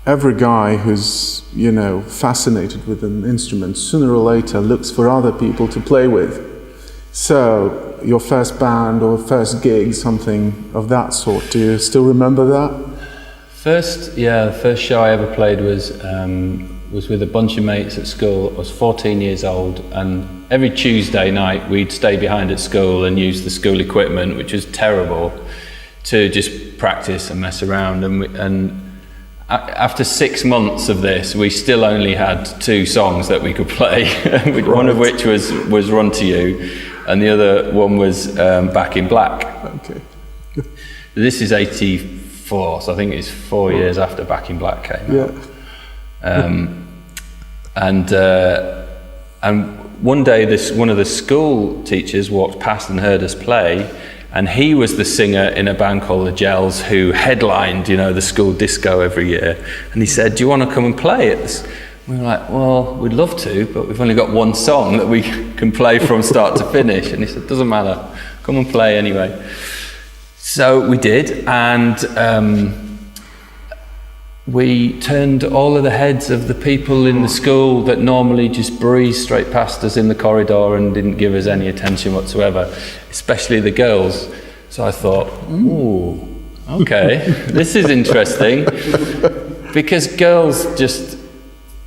every guy who's, fascinated with an instrument, sooner or later looks for other people to play with. So, your first band or first gig, something of that sort, do you still remember that? The first show I ever played was with a bunch of mates at school. I was 14 years old, and every Tuesday night we'd stay behind at school and use the school equipment, which was terrible, to just practice and mess around. And after 6 months of this, we still only had 2 songs that we could play, one of which was Run to You, and the other one was Back in Black. Okay. This is 84, so I think it's 4 years after Back in Black came out. And one day one of the school teachers walked past and heard us play, and he was the singer in a band called the Gels who headlined, the school disco every year. And he said, "Do you want to come and play it?" We were like, "Well, we'd love to, but we've only got one song that we can play from start to finish." And he said, "Doesn't matter, come and play anyway." So we did, and we turned all of the heads of the people in the school that normally just breezed straight past us in the corridor and didn't give us any attention whatsoever, especially the girls. So I thought, ooh, okay, this is interesting. Because girls just,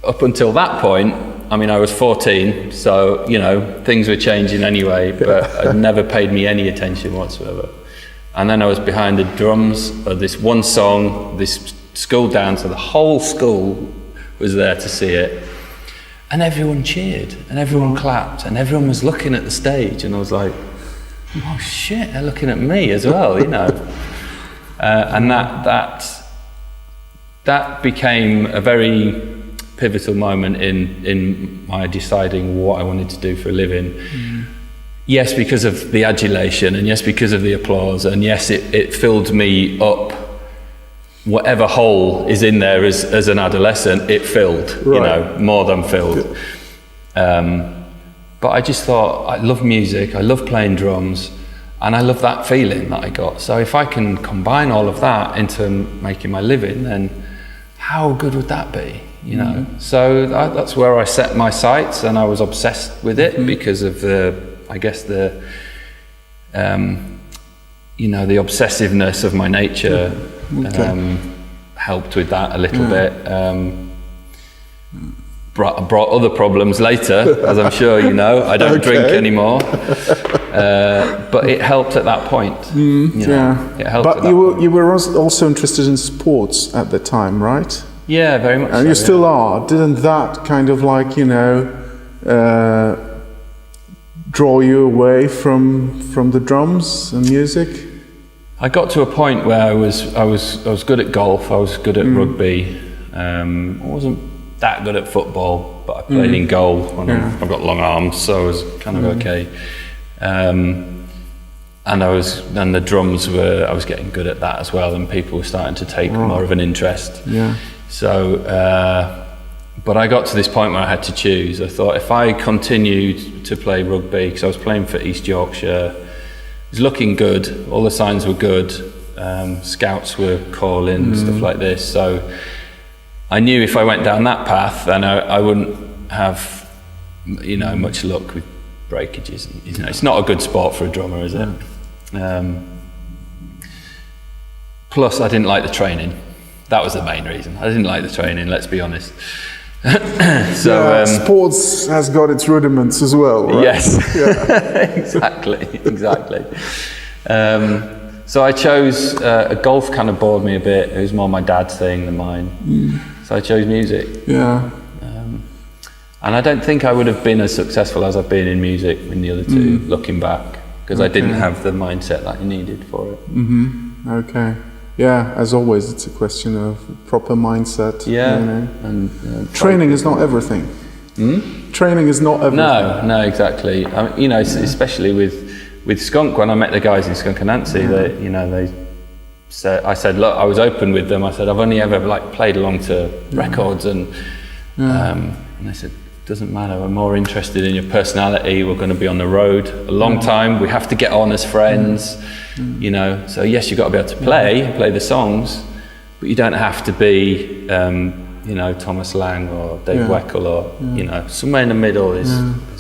up until that point, I was 14, so, things were changing anyway, but it never paid me any attention whatsoever. And then I was behind the drums of this one song, this school dance, so the whole school was there to see it, and everyone cheered and everyone clapped and everyone was looking at the stage, and I was like, oh shit, they're looking at me as well, and that became a very pivotal moment in my deciding what I wanted to do for a living. Yes, because of the adulation, and yes, because of the applause, and yes, it filled me up. Whatever hole is in there as an adolescent, it filled, more than filled. But I just thought, I love music, I love playing drums, and I love that feeling that I got. So if I can combine all of that into making my living, then how good would that be, So that's where I set my sights, and I was obsessed with it because of the obsessiveness of my nature. Helped with that a little bit. Brought other problems later, as I'm sure you know. I don't drink anymore, but it helped at that point. It helped. But you were also interested in sports at the time, right? Yeah, very much. And you still are. Didn't that kind of draw you away from the drums and music? I got to a point where I was good at golf, I was good at rugby. I wasn't that good at football, but I played in goal. I've got long arms, so I was kind of okay. And the drums I was getting good at that as well, and people were starting to take more of an interest. Yeah. So, but I got to this point where I had to choose. I thought if I continued to play rugby, because I was playing for East Yorkshire, it was looking good, all the signs were good, scouts were calling, stuff like this, so I knew if I went down that path, then I wouldn't have, much luck with breakages. It's not a good sport for a drummer, is it? Plus, I didn't like the training. That was the main reason. I didn't like the training, let's be honest. So sports has got its rudiments as well, right? Yes. exactly. So I chose golf. Kind of bored me a bit. It was more my dad's thing than mine. So I chose music. And I don't think I would have been as successful as I've been in music in the other two, looking back, because I didn't have the mindset that I needed for it. Okay. Yeah, as always, it's a question of proper mindset. Yeah, and training is not everything. Training is not everything. No, exactly. Especially with Skunk. When I met the guys in Skunk Anansie, they said, I said, look, I was open with them. I said, I've only ever played along to records, and they said, doesn't matter. We're more interested in your personality. We're going to be on the road a long time. We have to get on as friends. So yes, you've got to be able to play the songs, but you don't have to be, you know, Thomas Lang or Dave Weckl or, you know, somewhere in the middle is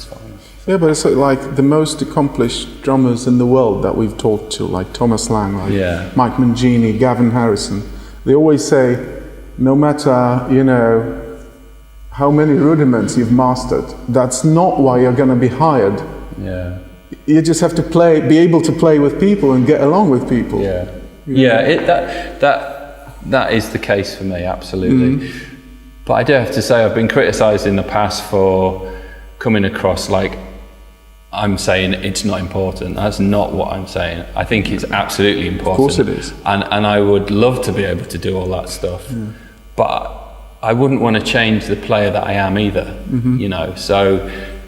fine. Yeah, but it's like the most accomplished drummers in the world that we've talked to, like Thomas Lang, like Mike Mangini, Gavin Harrison, they always say, no matter, you know, how many rudiments you've mastered, that's not why you're going to be hired. Yeah. You just have to be able to play with people and get along with people. Yeah. Yeah, that is the case for me, absolutely. But I do have to say, I've been criticised in the past for coming across like I'm saying it's not important. That's not what I'm saying. I think it's absolutely important. Of course it is. And I would love to be able to do all that stuff. But I wouldn't want to change the player that I am either, you know. So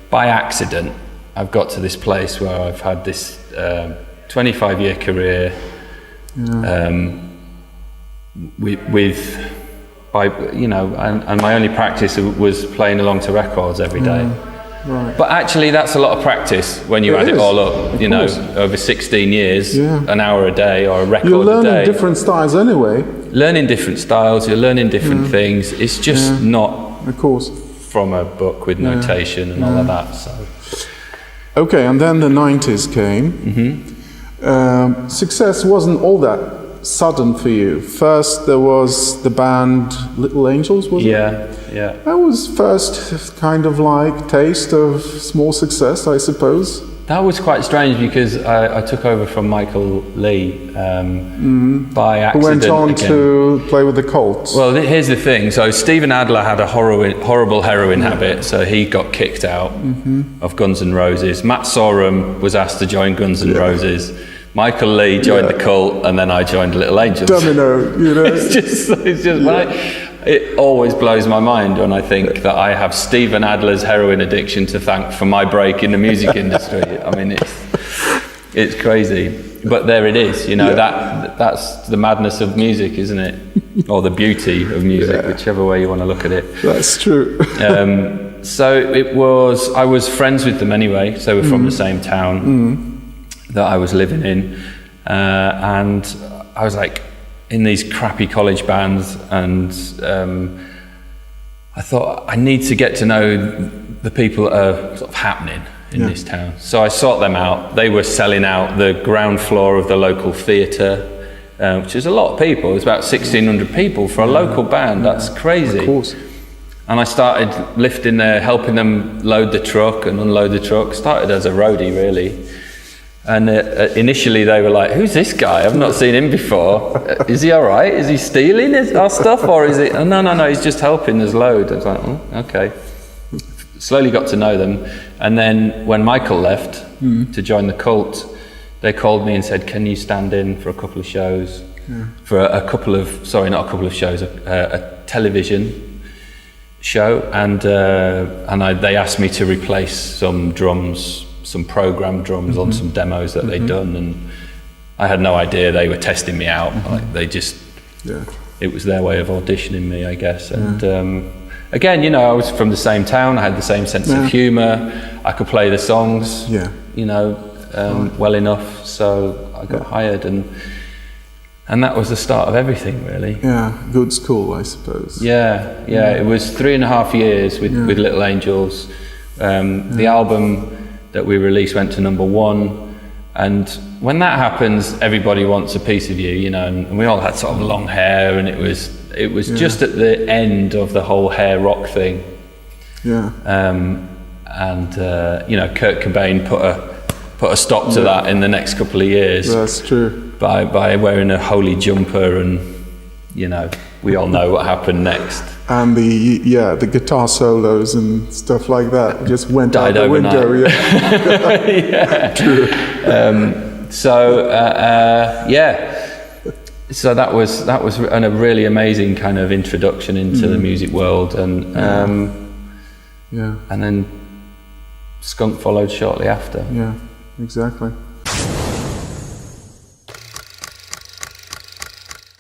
by accident, I've got to this place where I've had this 25-year career you know, and my only practice was playing along to records every day. Right. But actually, that's a lot of practice when you add it all up. You know, over 16 years, an hour a day or a record a day. You're learning different styles anyway. Learning different styles, you're learning different things. It's just not, of course, from a book with notation and all of that. So. Okay, and then the 90s came. Success wasn't all that sudden for you. First, there was the band Little Angels, was it? Yeah. That was first kind of like taste of small success, I suppose. That was quite strange because I took over from Michael Lee by accident. Who went on to play with the Colts. Well, here's the thing. So Steven Adler had a horrible heroin habit, so he got kicked out of Guns N' Roses. Matt Sorum was asked to join Guns N' Roses. Michael Lee joined the Cult, and then I joined Little Angels. Domino, you know. it's just it always blows my mind when I think that I have Steven Adler's heroin addiction to thank for my break in the music industry. I mean, it's crazy, but there it is. You know, that's the madness of music, isn't it? Or the beauty of music, whichever way you want to look at it. That's true. So I was friends with them anyway, so we're from the same town that I was living in, and I was like in these crappy college bands, and I thought I need to get to know the people that are sort of happening in this town. So I sought them out. They were selling out the ground floor of the local theatre, which is a lot of people. It was about 1,600 people for a local band. That's crazy. Of course. And I started lifting there, helping them load the truck and unload the truck. Started as a roadie, really. And initially they were like, who's this guy? I've not seen him before. Is he all right? Is he stealing our stuff? Or is it, no, he's just helping us load. I was like, oh, okay. Slowly got to know them. And then when Michael left to join the Cult, they called me and said, can you stand in for a couple of shows? For a television show. And they asked me to replace some drums, some programmed drums on some demos that they'd done, and I had no idea they were testing me out. Like they just, it was their way of auditioning me, I guess. And again, you know, I was from the same town. I had the same sense of humour. I could play the songs, you know, well enough. So I got hired, and that was the start of everything, really. Yeah, good school, I suppose. Yeah. It was 3.5 years with Little Angels. The album that we released went to #1, and when that happens, everybody wants a piece of you, you know. And we all had sort of long hair, and it was just at the end of the whole hair rock thing. And you know, Kurt Cobain put a stop to that in the next couple of years. That's true. By wearing a holy jumper, and you know, we all know what happened next. And the guitar solos and stuff like that just went out the window. True. So that was a really amazing kind of introduction into the music world, and and then Skunk followed shortly after. Yeah, exactly.